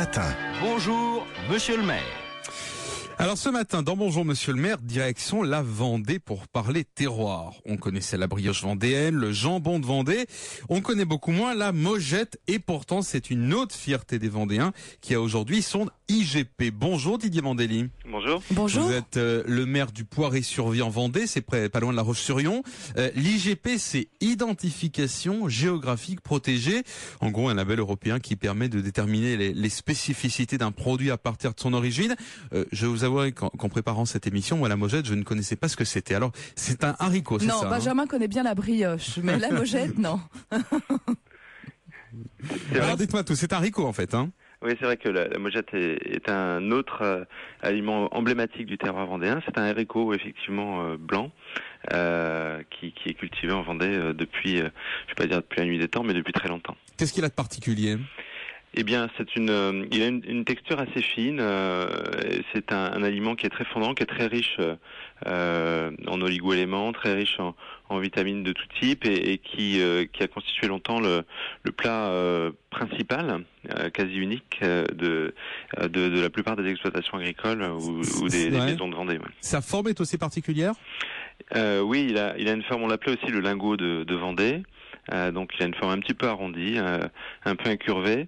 matin. Bonjour, monsieur le maire. Alors ce matin, dans Bonjour Monsieur le maire, direction la Vendée pour parler terroir. On connaissait la brioche vendéenne, le jambon de Vendée. On connaît beaucoup moins la Mojette et pourtant c'est une autre fierté des Vendéens qui a aujourd'hui son IGP. Bonjour Didier Mandelli. Bonjour. Bonjour. Vous êtes le maire du Poiré-sur-Vie en Vendée, c'est pas loin de la Roche-sur-Yon. L'IGP, c'est Identification Géographique Protégée. En gros, un label européen qui permet de déterminer les spécificités d'un produit à partir de son origine. Je vous avouerai qu'en préparant cette émission, moi la Mojette, je ne connaissais pas ce que c'était. Alors, c'est un haricot, c'est ça? Non, Benjamin connaît bien la brioche, mais la Mojette, non. Alors dites-moi tout, c'est un haricot en fait, hein? Oui, c'est vrai que la Mojette est un autre aliment emblématique du terroir vendéen. C'est un haricot effectivement blanc qui est cultivé en Vendée depuis, je vais pas dire depuis la nuit des temps, mais depuis très longtemps. Qu'est-ce qu'il a de particulier? Eh bien, il a une texture assez fine. C'est un aliment qui est très fondant, qui est très riche en oligo-éléments, très riche en vitamines de tout type et qui a constitué longtemps le plat principal, quasi unique de la plupart des exploitations agricoles ou des maisons de Vendée. Ouais. Sa forme est aussi particulière? Oui, il a une forme. On l'appelait aussi le lingot de Vendée. Donc, il a une forme un petit peu arrondie, un peu incurvée.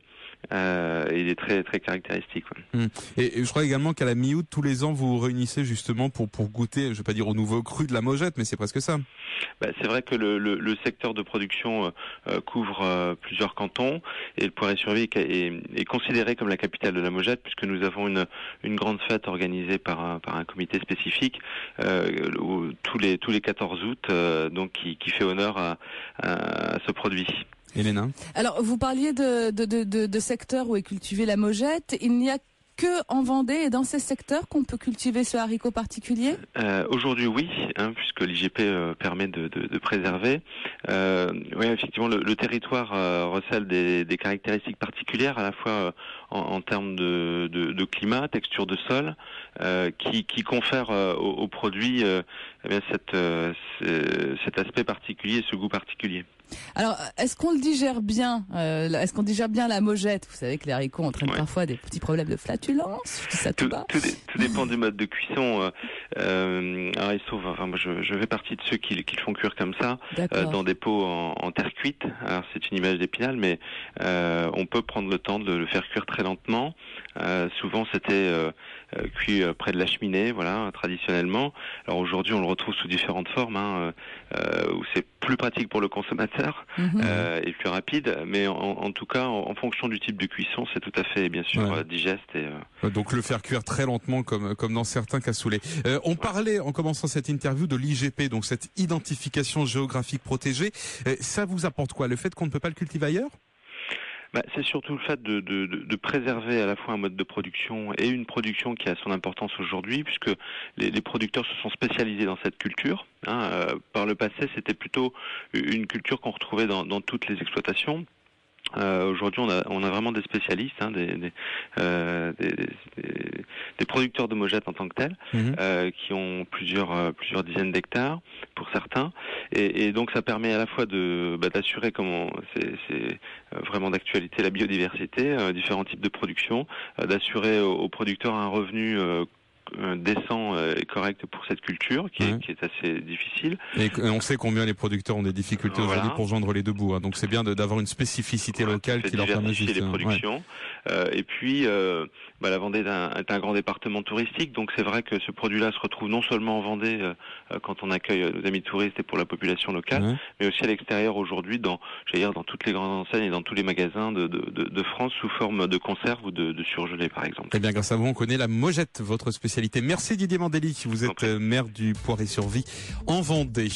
Il est très très caractéristique. Ouais. Et je crois également qu'à la mi-août, tous les ans, vous vous réunissez justement pour goûter, je vais pas dire au nouveau cru de la Mojette, mais c'est presque ça. C'est vrai que le secteur de production couvre plusieurs cantons et le Poiré-sur-Vie est considéré comme la capitale de la Mojette puisque nous avons une grande fête organisée par un comité spécifique tous les 14 août donc qui fait honneur à ce produit. Elena. Alors, vous parliez de secteurs où est cultivée la Mojette. Il n'y a que en Vendée et dans ces secteurs qu'on peut cultiver ce haricot particulier? Aujourd'hui, oui, puisque l'IGP permet de préserver. Oui, effectivement, le territoire recèle des caractéristiques particulières, à la fois en termes de climat, texture de sol, qui confèrent au produit cet aspect particulier, ce goût particulier. Alors, est-ce qu'on le digère bien? Est-ce qu'on digère bien la Mojette? Vous savez que les haricots entraînent parfois des petits problèmes de flatulence. Je dis ça tout bas. Tout dépend du mode de cuisson. Alors, il se trouve, moi, je fais partie de ceux qui le font cuire comme ça, dans des pots en terre cuite. Alors, c'est une image d'Épinal, mais on peut prendre le temps de le faire cuire très lentement. Souvent, c'était cuit près de la cheminée, voilà, traditionnellement. Alors aujourd'hui, on le retrouve sous différentes formes, où c'est plus pratique pour le consommateur et plus rapide. Mais en tout cas, en fonction du type de cuisson, c'est tout à fait, bien sûr, digeste. Donc le faire cuire très lentement, comme dans certains cassoulets. On parlait, en commençant cette interview, de l'IGP, donc cette identification géographique protégée. Ça vous apporte quoi? Le fait qu'on ne peut pas le cultiver ailleurs? C'est surtout le fait de préserver à la fois un mode de production et une production qui a son importance aujourd'hui, puisque les producteurs se sont spécialisés dans cette culture. Par le passé, c'était plutôt une culture qu'on retrouvait dans toutes les exploitations. Aujourd'hui, on a vraiment des spécialistes, des producteurs de Mojette en tant que tels, qui ont plusieurs dizaines d'hectares pour certains, et donc ça permet à la fois d'assurer, comment c'est vraiment d'actualité, la biodiversité, différents types de production, d'assurer aux producteurs un revenu décent et correct pour cette culture qui est assez difficile. Et on sait combien les producteurs ont des difficultés aujourd'hui pour joindre les deux bouts. Donc c'est bien d'avoir une spécificité locale qui leur permet juste les productions. Et puis la Vendée est un grand département touristique, donc c'est vrai que ce produit-là se retrouve non seulement en Vendée quand on accueille nos amis touristes et pour la population locale, mais aussi à l'extérieur aujourd'hui dans toutes les grandes enseignes et dans tous les magasins de France sous forme de conserve ou de surgelé par exemple. Eh bien grâce à vous, on connaît la Mojette, votre spécialité. Merci Didier Mandelli, vous êtes maire du Poiré-sur-Vie en Vendée.